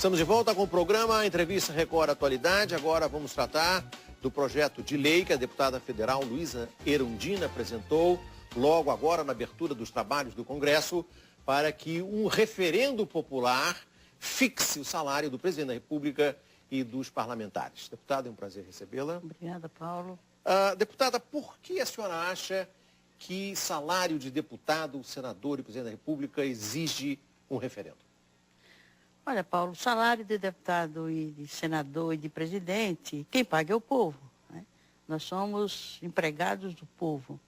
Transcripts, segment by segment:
Estamos de volta com o programa Entrevista Record Atualidade. Agora vamos tratar do projeto de lei que a deputada federal Luísa Erundina apresentou logo agora na abertura dos trabalhos do Congresso para que um referendo popular fixe o salário do presidente da República e dos parlamentares. Deputada, é um prazer recebê-la. Obrigada, Paulo. Deputada, por que a senhora acha que salário de deputado, senador e presidente da República exige um referendo? Olha, Paulo, salário de deputado e de senador e de presidente, quem paga é o povo, né? Nós somos empregados do povo.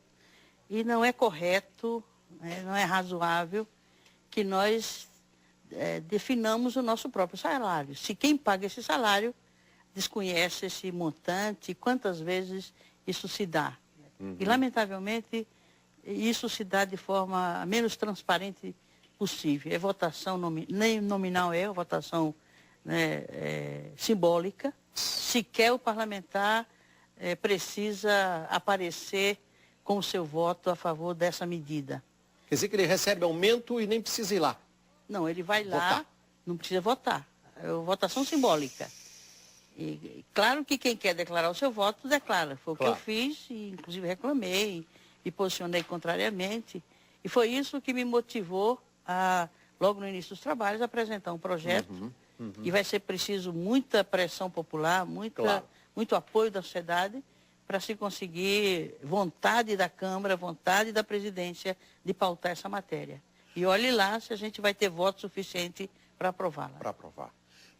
E não é correto, né, não é razoável que nós definamos o nosso próprio salário. Se quem paga esse salário desconhece esse montante, quantas vezes isso se dá. E, lamentavelmente, isso se dá de forma menos transparente possível. É votação, nem nominal é votação, né, simbólica. Sequer o parlamentar precisa aparecer com o seu voto a favor dessa medida. Quer dizer que ele recebe aumento e nem precisa ir lá? Não, ele vai lá, votar. Não precisa votar. É votação simbólica. E claro que quem quer declarar o seu voto, declara. Foi o que eu fiz, e inclusive reclamei, e posicionei contrariamente. E foi isso que me motivou a, logo no início dos trabalhos, apresentar um projeto. E vai ser preciso muita pressão popular, muito apoio da sociedade, para se conseguir vontade da Câmara, vontade da presidência de pautar essa matéria. E olhe lá se a gente vai ter voto suficiente para aprová-la. Para aprovar.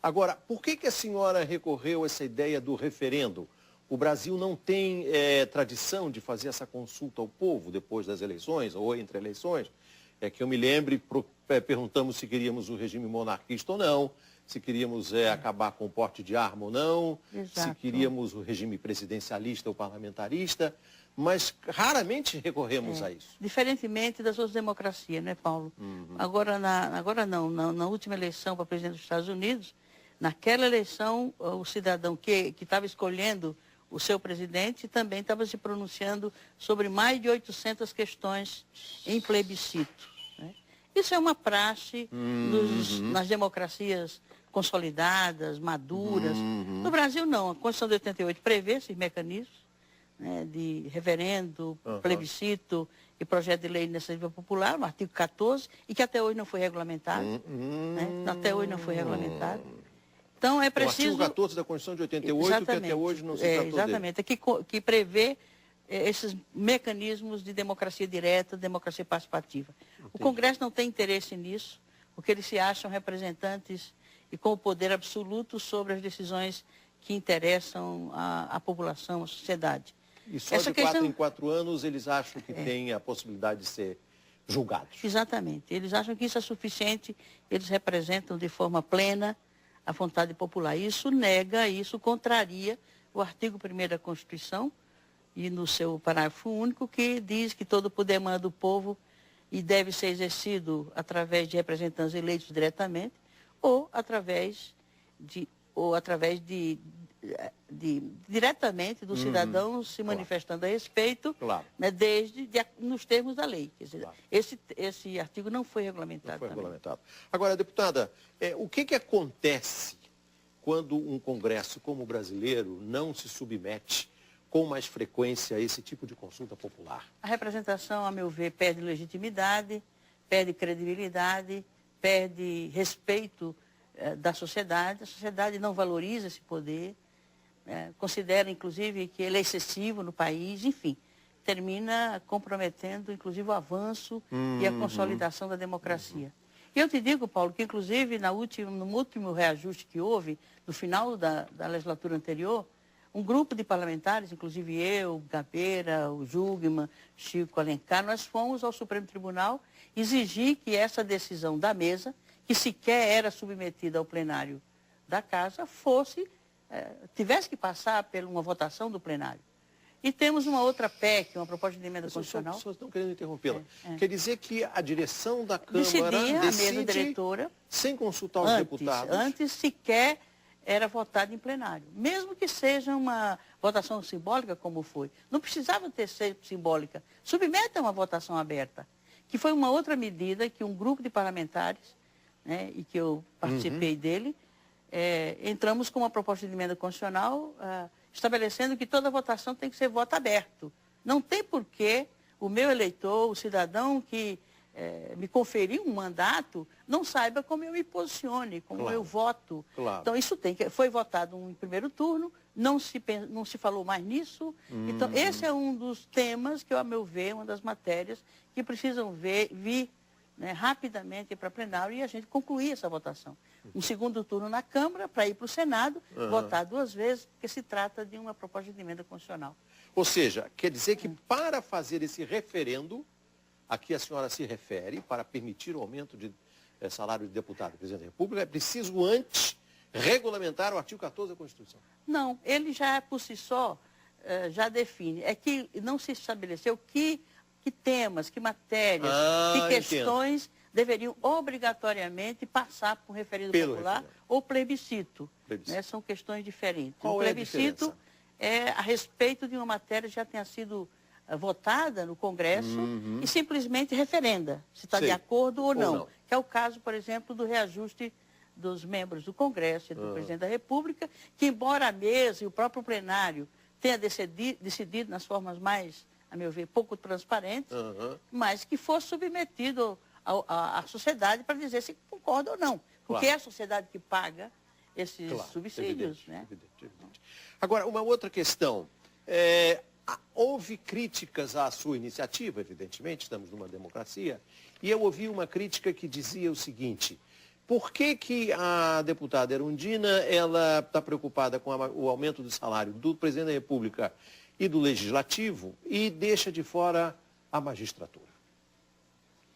Agora, por que a senhora recorreu a essa ideia do referendo? O Brasil não tem tradição de fazer essa consulta ao povo depois das eleições ou entre eleições? É que eu me lembre, perguntamos se queríamos o regime monarquista ou não, se queríamos acabar com o porte de arma ou não, se queríamos o regime presidencialista ou parlamentarista, mas raramente recorremos a isso. Diferentemente das outras democracias, né, Paulo? Agora na última eleição para presidente dos Estados Unidos, naquela eleição, o cidadão que estava escolhendo o seu presidente também estava se pronunciando sobre mais de 800 questões em plebiscito, né? Isso é uma praxe nas democracias consolidadas, maduras. No Brasil, não. A Constituição de 88 prevê esses mecanismos, né, de referendo, plebiscito e projeto de lei de iniciativa popular, no artigo 14, e que até hoje não foi regulamentado. Né? Até hoje não foi regulamentado. Então é preciso... O artigo 14 da Constituição de 88, que até hoje não se tratou exatamente, dele. Que prevê esses mecanismos de democracia direta, democracia participativa. Entendi. O Congresso não tem interesse nisso, porque eles se acham representantes e com o poder absoluto sobre as decisões que interessam a população, a sociedade. E só de 4 em 4 anos eles acham que tem a possibilidade de ser julgados. Exatamente. Eles acham que isso é suficiente, eles representam de forma plena a vontade popular. Isso nega, isso contraria o artigo 1º da Constituição e no seu parágrafo único, que diz que todo poder emana do povo e deve ser exercido através de representantes eleitos diretamente ou através diretamente do cidadão se manifestando a respeito, né, nos termos da lei. Quer dizer, esse artigo não foi regulamentado. Não foi regulamentado. Agora, deputada, o que acontece quando um Congresso como o brasileiro não se submete com mais frequência a esse tipo de consulta popular? A representação, a meu ver, perde legitimidade, perde credibilidade, perde respeito da sociedade. A sociedade não valoriza esse poder, considera, inclusive, que ele é excessivo no país, enfim, termina comprometendo, inclusive, o avanço e a consolidação da democracia. E eu te digo, Paulo, que, inclusive, no último reajuste que houve, no final da legislatura anterior, um grupo de parlamentares, inclusive eu, Gabeira, o Jugman, Chico Alencar, nós fomos ao Supremo Tribunal exigir que essa decisão da mesa, que sequer era submetida ao plenário da Casa, tivesse que passar por uma votação do plenário. E temos uma outra PEC, uma proposta de emenda constitucional. As pessoas estão querendo interrompê-la. Quer dizer que a direção da Câmara a mesa diretora, sem consultar os deputados. Antes sequer era votado em plenário. Mesmo que seja uma votação simbólica, como foi. Não precisava ser simbólica. Submeta a uma votação aberta. Que foi uma outra medida que um grupo de parlamentares, né, e que eu participei dele, entramos com uma proposta de emenda constitucional estabelecendo que toda votação tem que ser voto aberto. Não tem porquê o meu eleitor, o cidadão que me conferiu um mandato, não saiba como eu me posicione, como eu voto. Claro. Então, isso foi votado em primeiro turno, não se falou mais nisso. Então, esse é um dos temas que, a meu ver, uma das matérias que precisam vir rapidamente para plenário e a gente concluir essa votação. Um segundo turno na Câmara para ir para o Senado, votar 2 vezes, porque se trata de uma proposta de emenda constitucional. Ou seja, quer dizer que para fazer esse referendo, a que a senhora se refere, para permitir o aumento de salário de deputado e presidente da República, é preciso antes regulamentar o artigo 14 da Constituição. Não, ele já por si só já define. É que não se estabeleceu que temas, que matérias, que questões deveriam obrigatoriamente passar por um referendo popular ou plebiscito. Né? São questões diferentes. Qual o plebiscito é a respeito de uma matéria que já tenha sido votada no Congresso e simplesmente referenda, se está de acordo ou não. Que é o caso, por exemplo, do reajuste dos membros do Congresso e do Presidente da República, que embora a mesa e o próprio plenário tenha decidido nas formas mais, a meu ver, pouco transparentes, mas que fosse submetido à sociedade para dizer se concorda ou não. Porque é a sociedade que paga esses subsídios. Evidente. Agora, uma outra questão. Houve críticas à sua iniciativa, evidentemente, estamos numa democracia, e eu ouvi uma crítica que dizia o seguinte: por que a deputada Erundina ela está preocupada com o aumento do salário do presidente da República e do Legislativo e deixa de fora a magistratura?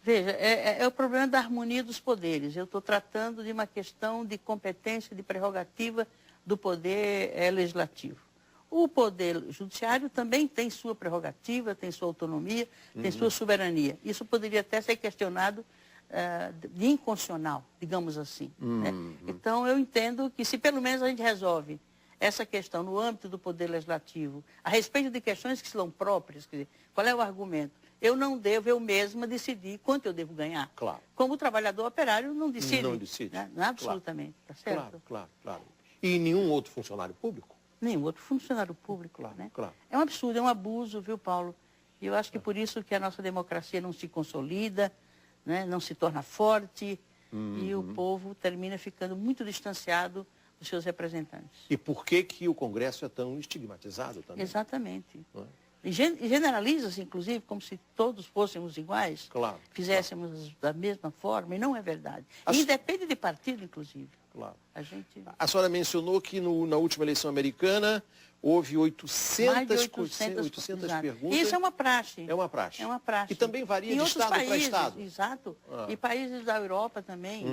Veja, é o problema da harmonia dos poderes. Eu estou tratando de uma questão de competência, de prerrogativa do poder legislativo. O poder judiciário também tem sua prerrogativa, tem sua autonomia, tem sua soberania. Isso poderia até ser questionado de inconstitucional, digamos assim. Né? Então, eu entendo que se pelo menos a gente resolve essa questão no âmbito do poder legislativo, a respeito de questões que são próprias, quer dizer, qual é o argumento? Eu não devo, eu mesma, decidir quanto eu devo ganhar. Claro. Como o trabalhador operário não decide. Não decide. Né? Não, absolutamente. Tá certo? Claro. E nenhum outro funcionário público? Nenhum outro funcionário público. Né? Claro. É um absurdo, é um abuso, viu, Paulo? E eu acho que por isso que a nossa democracia não se consolida, né? Não se torna forte, e o povo termina ficando muito distanciado dos seus representantes. E por que o Congresso é tão estigmatizado também? Exatamente. E generaliza-se, inclusive, como se todos fôssemos iguais, fizéssemos da mesma forma, e não é verdade. E depende de partido, inclusive. Claro. A senhora mencionou que na última eleição americana houve mais de 800 perguntas. Isso é uma praxe. É uma praxe. É uma praxe. E também varia de estado para estado. Exato. E países da Europa também.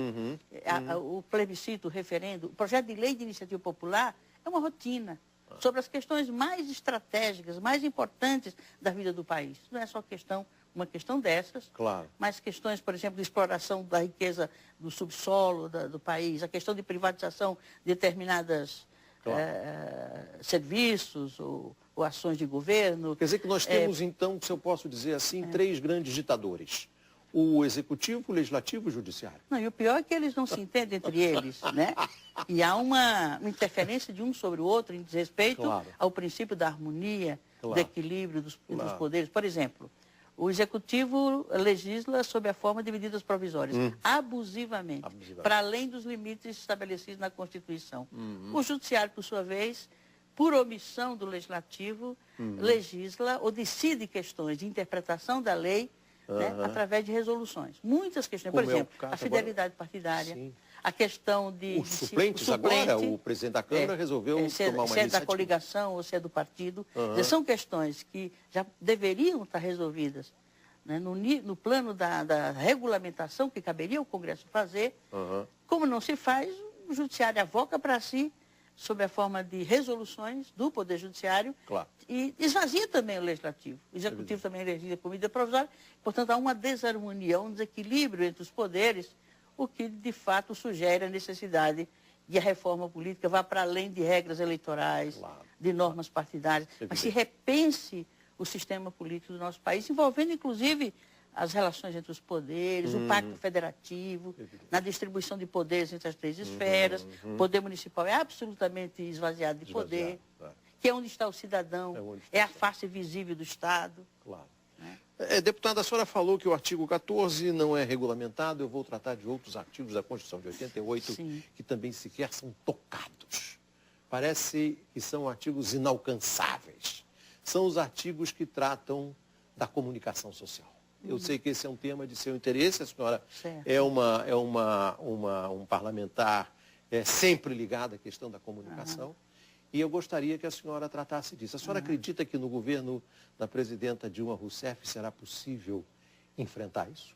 O plebiscito, o referendo, o projeto de lei de iniciativa popular é uma rotina sobre as questões mais estratégicas, mais importantes da vida do país. Não é só uma questão dessas, mas questões, por exemplo, de exploração da riqueza do subsolo do país, a questão de privatização de determinadas serviços ou ações de governo. Quer dizer que nós temos, então, se eu posso dizer assim, 3 grandes ditadores. O Executivo, o Legislativo e o Judiciário. Não, e o pior é que eles não se entendem entre eles, né? E há uma interferência de um sobre o outro em desrespeito ao princípio da harmonia, do equilíbrio dos poderes. Por exemplo, o Executivo legisla sob a forma de medidas provisórias, abusivamente, para além dos limites estabelecidos na Constituição. O Judiciário, por sua vez, por omissão do Legislativo, legisla ou decide questões de interpretação da lei, né, através de resoluções. Muitas questões, por exemplo, a fidelidade partidária, a questão de... Os suplentes agora, o presidente da Câmara resolveu tomar uma se é da coligação ou se é do partido. São questões que já deveriam estar resolvidas, né, no plano da regulamentação que caberia ao Congresso fazer. Como não se faz, o Judiciário avoca para si, sob a forma de resoluções do Poder Judiciário, e esvazia também o Legislativo. O Executivo também legisla com medida provisória, portanto, há uma desarmonia, um desequilíbrio entre os poderes, o que, de fato, sugere a necessidade de a reforma política vá para além de regras eleitorais, de normas partidárias, mas se repense o sistema político do nosso país, envolvendo, inclusive, as relações entre os poderes, o pacto federativo, na distribuição de poderes entre as três esferas. O poder municipal é absolutamente esvaziado de poder, que é onde está o cidadão, é a face visível do Estado. Claro. Deputada, a senhora falou que o artigo 14 não é regulamentado. Eu vou tratar de outros artigos da Constituição de 88 Sim. que também sequer são tocados. Parece que são artigos inalcançáveis. São os artigos que tratam da comunicação social. Eu sei que esse é um tema de seu interesse. A senhora é um parlamentar sempre ligada à questão da comunicação. E eu gostaria que a senhora tratasse disso. A senhora acredita que no governo da presidenta Dilma Rousseff será possível enfrentar isso?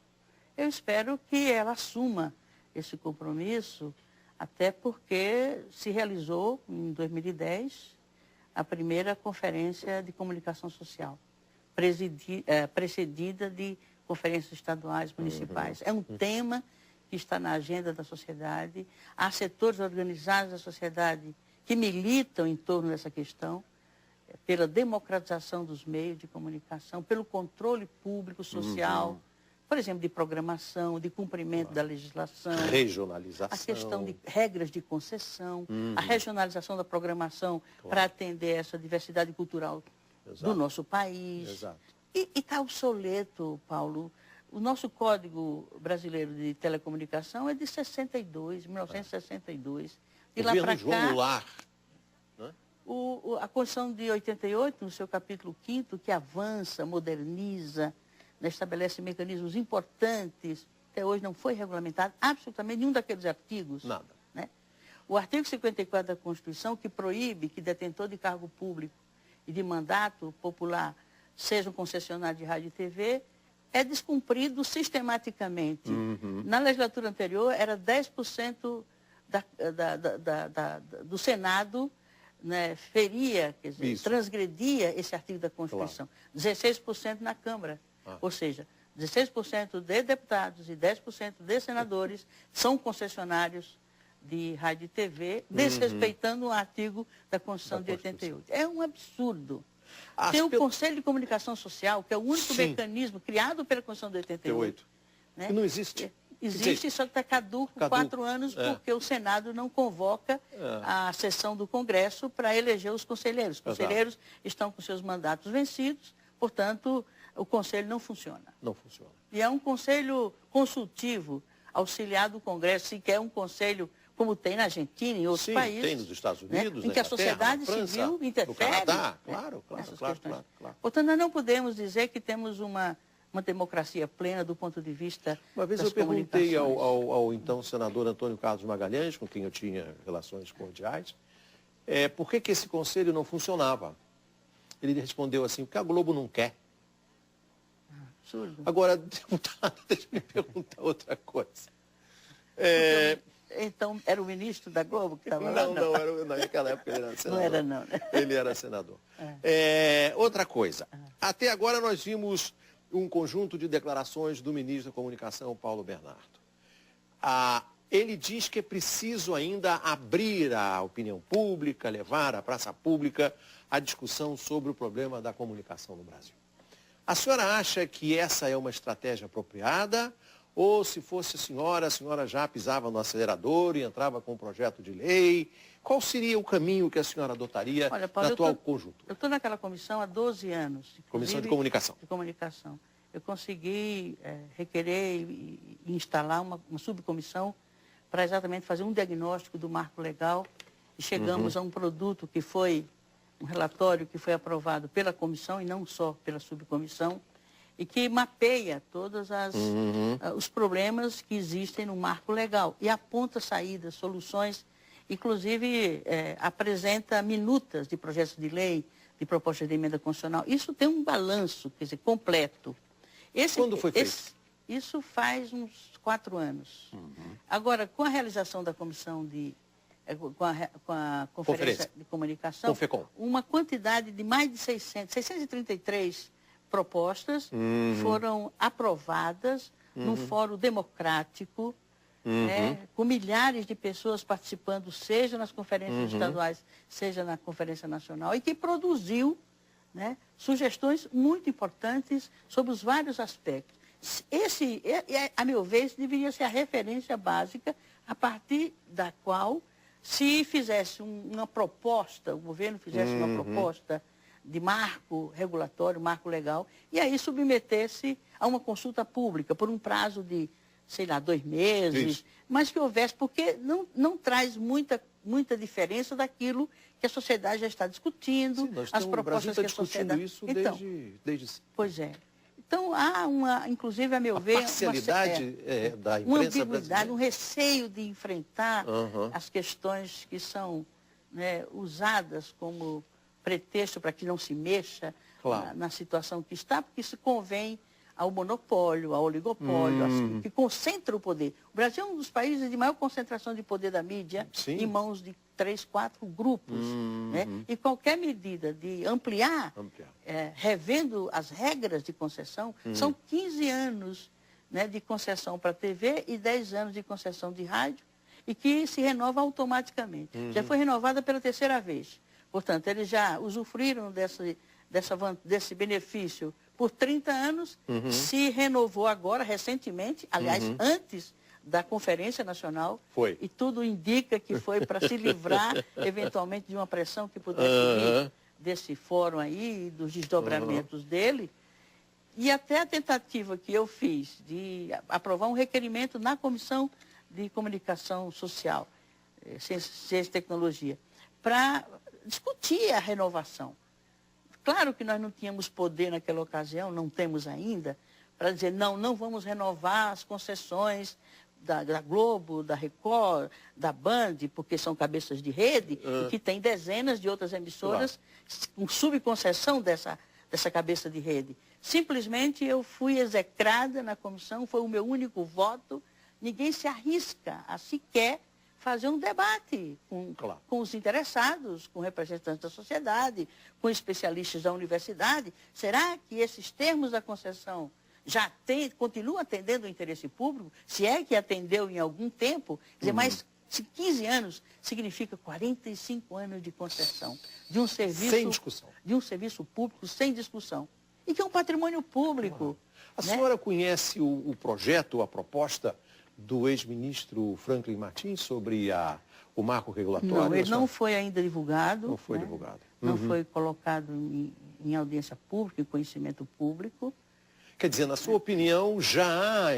Eu espero que ela assuma esse compromisso, até porque se realizou, em 2010, a primeira conferência de comunicação social, precedida de conferências estaduais, municipais. É um tema que está na agenda da sociedade. Há setores organizados da sociedade que militam em torno dessa questão, pela democratização dos meios de comunicação, pelo controle público social, por exemplo, de programação, de cumprimento da legislação. Regionalização. A questão de regras de concessão, a regionalização da programação para atender essa diversidade cultural do nosso país. Exato. E está obsoleto, Paulo. O nosso Código Brasileiro de Telecomunicação é de 62, 1962. De lá para cá, João Goulart, né? A Constituição de 88, no seu capítulo 5º, que avança, moderniza, né, estabelece mecanismos importantes, até hoje não foi regulamentado absolutamente nenhum daqueles artigos. Nada. Né? O artigo 54 da Constituição, que proíbe que detentor de cargo público e de mandato popular seja um concessionário de rádio e TV, é descumprido sistematicamente. Na legislatura anterior, era 10% do Senado, né, feria, quer dizer, transgredia esse artigo da Constituição. Claro. 16% na Câmara. Ou seja, 16% de deputados e 10% de senadores são concessionários de rádio e TV, desrespeitando o artigo da Constituição de 88. É um absurdo. Tem o Conselho de Comunicação Social, que é o único mecanismo criado pela Constituição de 88. Né? Que não existe. Existe, só que está caduco 4 anos, porque o Senado não convoca a sessão do Congresso para eleger os conselheiros. Os conselheiros estão com seus mandatos vencidos, portanto, o Conselho não funciona. Não funciona. E é um Conselho consultivo, auxiliar do Congresso, se quer um Conselho como tem na Argentina e em outros países. Tem nos Estados Unidos, em que a sociedade civil interfere. No Canadá, claro. Portanto, nós não podemos dizer que temos uma democracia plena do ponto de vista Uma vez eu perguntei ao então senador Antônio Carlos Magalhães, com quem eu tinha relações cordiais, por que esse conselho não funcionava. Ele respondeu assim, porque a Globo não quer. Absurdo. Agora, deputado, deixa eu me perguntar outra coisa. Então, era o ministro da Globo que estava lá? Não, naquela época ele era senador. Não era não, né? Ele era senador. Outra coisa, até agora nós vimos um conjunto de declarações do ministro da Comunicação, Paulo Bernardo. Ele diz que é preciso ainda abrir a opinião pública, levar à praça pública a discussão sobre o problema da comunicação no Brasil. A senhora acha que essa é uma estratégia apropriada? Ou se fosse a senhora já pisava no acelerador e entrava com um projeto de lei? Qual seria o caminho que a senhora adotaria no atual conjunto? Eu estou naquela comissão há 12 anos. Comissão de Comunicação. De Comunicação. Eu consegui requerer e instalar uma subcomissão para exatamente fazer um diagnóstico do marco legal. E chegamos a um produto que foi um relatório que foi aprovado pela comissão e não só pela subcomissão, e que mapeia todos os problemas que existem no marco legal e aponta saídas, soluções, inclusive apresenta minutas de projetos de lei, de propostas de emenda constitucional. Isso tem um balanço, quer dizer, completo. Quando foi feito? Isso faz uns 4 anos. Agora, com a realização da comissão com a Conferência de Comunicação, Confecom, uma quantidade de mais de 633 propostas foram aprovadas num fórum democrático, com milhares de pessoas participando, seja nas conferências estaduais, seja na Conferência Nacional, e que produziu sugestões muito importantes sobre os vários aspectos. A meu ver, isso deveria ser a referência básica a partir da qual, se fizesse uma proposta, o governo fizesse uma proposta de marco regulatório, marco legal, e aí submetesse a uma consulta pública por um prazo de, sei lá, 2 meses, Isso. mas que houvesse, porque não traz muita diferença daquilo que a sociedade já está discutindo, Sim, as propostas o Brasil está que a discutindo sociedade... isso Então, desde pois é. Então, há inclusive, a meu a ver... parcialidade da uma imprensa ambiguidade, brasileira. um receio de enfrentar Uhum. as questões que são, né, usadas como pretexto para que não se mexa Claro. na situação que está, porque isso convém ao monopólio, ao oligopólio, que concentra o poder. O Brasil é um dos países de maior concentração de poder da mídia, Sim. em mãos de 3, 4 grupos. Né? E qualquer medida de ampliar, revendo as regras de concessão, são 15 anos, né, de concessão para a TV e 10 anos de concessão de rádio, e que se renova automaticamente. Já foi renovada pela 3ª vez. Portanto, eles já usufruíram desse benefício por 30 anos, se renovou agora, recentemente, aliás, antes da Conferência Nacional, Foi. e tudo indica que foi para se livrar, eventualmente, de uma pressão que pudesse vir desse fórum aí, dos desdobramentos dele, e até a tentativa que eu fiz de aprovar um requerimento na Comissão de Comunicação Social, Ciência e Tecnologia, para discutir a renovação. Claro que nós não tínhamos poder naquela ocasião, não temos ainda, para dizer, não vamos renovar as concessões da Globo, da Record, da Band, porque são cabeças de rede, e que tem dezenas de outras emissoras com subconcessão dessa cabeça de rede. Simplesmente eu fui execrada na comissão, foi o meu único voto, ninguém se arrisca a sequer fazer um debate com os interessados, com representantes da sociedade, com especialistas da universidade. Será que esses termos da concessão continuam atendendo o interesse público? Se é que atendeu em algum tempo, dizer, mas 15 anos significa 45 anos de concessão de um serviço, sem discussão. De um serviço público sem discussão. E que é um patrimônio público. A né? senhora conhece o projeto, a proposta do ex-ministro Franklin Martins sobre o marco regulatório? Não, ele não foi ainda divulgado. Não foi divulgado. Não foi colocado em audiência pública, em conhecimento público. Quer dizer, na sua opinião, já há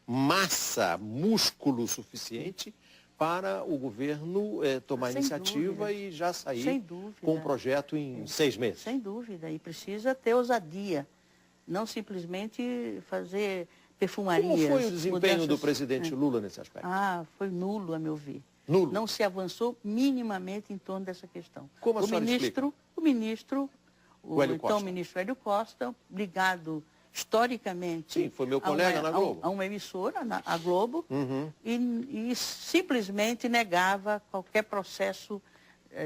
massa, músculo suficiente para o governo tomar iniciativa e já sair com um projeto em 6 meses? Sem dúvida. E precisa ter ousadia. Não simplesmente fazer perfumarias. Como foi o desempenho do presidente Lula nesse aspecto? Foi nulo, a meu ver. Nulo? Não se avançou minimamente em torno dessa questão. Como a senhora explica? O ministro Hélio Costa, ligado historicamente... Sim, foi meu colega na Globo. A uma emissora, a Globo, e simplesmente negava qualquer processo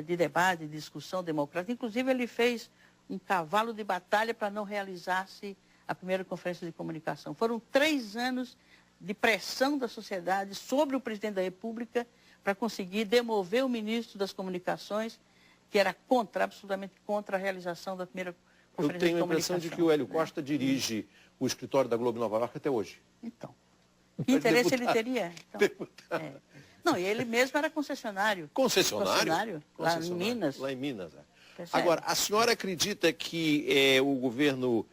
de debate, de discussão democrática. Inclusive, ele fez um cavalo de batalha para não realizar-se a primeira conferência de comunicação. Foram 3 anos de pressão da sociedade sobre o presidente da República para conseguir demover o ministro das Comunicações, que era absolutamente contra a realização da primeira conferência de comunicação. Eu tenho a impressão de que o Hélio Costa dirige o escritório da Globo em Nova York até hoje. Então, que interesse ele teria? Então, Não, e ele mesmo era concessionário. Concessionário? Lá em Minas. Lá em Minas, Agora, a senhora acredita que o governo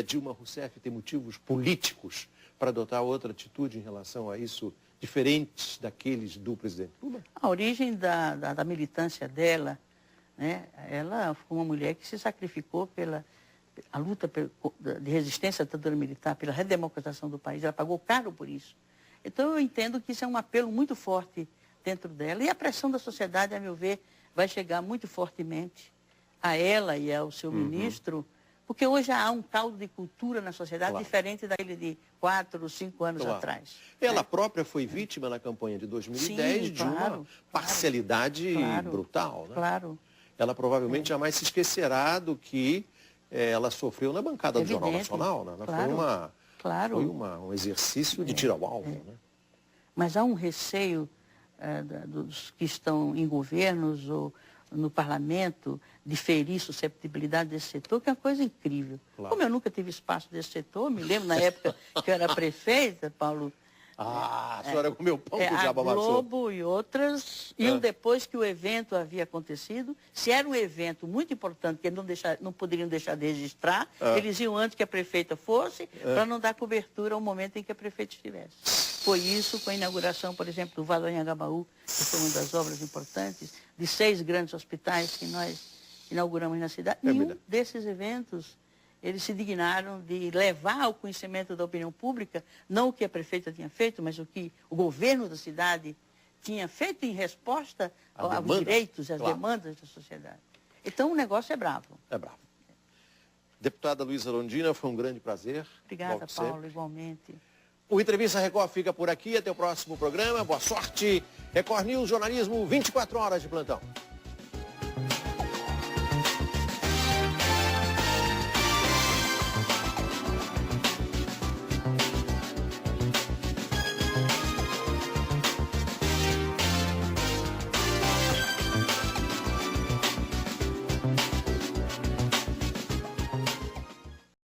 Dilma Rousseff tem motivos políticos para adotar outra atitude em relação a isso, diferentes daqueles do presidente Lula? A origem da militância dela, né, ela foi uma mulher que se sacrificou pela luta de resistência à ditadura militar, pela redemocratização do país. Ela pagou caro por isso. Então, eu entendo que isso é um apelo muito forte dentro dela. E a pressão da sociedade, a meu ver, vai chegar muito fortemente a ela e ao seu ministro, porque hoje há um caldo de cultura na sociedade diferente daquele de 4 ou 5 anos atrás. Ela própria foi vítima na campanha de 2010 de uma parcialidade brutal. Né? Claro. Ela provavelmente jamais se esquecerá do que ela sofreu na bancada do Jornal Nacional. Né? Foi um exercício de tiro ao alvo. Né? Mas há um receio dos que estão em governos ou no parlamento, de ferir susceptibilidade desse setor, que é uma coisa incrível. Claro. Como eu nunca tive espaço desse setor, me lembro na época que eu era prefeita, Paulo, a senhora comeu pão que o a diabo amassou. Globo e outras iam depois que o evento havia acontecido. Se era um evento muito importante, que eles não poderiam deixar de registrar, eles iam antes que a prefeita fosse, para não dar cobertura ao momento em que a prefeita estivesse. Foi isso com a inauguração, por exemplo, do Vale do Anhangabaú, que foi uma das obras importantes, de 6 grandes hospitais que nós inauguramos na cidade. Nenhum desses eventos eles se dignaram de levar ao conhecimento da opinião pública, não o que a prefeita tinha feito, mas o que o governo da cidade tinha feito em resposta aos direitos e às demandas da sociedade. Então o negócio é bravo. É bravo. Deputada Luísa Londrina, foi um grande prazer. Obrigada, Paulo, igualmente. O Entrevista Record fica por aqui. Até o próximo programa. Boa sorte. Record News, jornalismo 24 horas de plantão.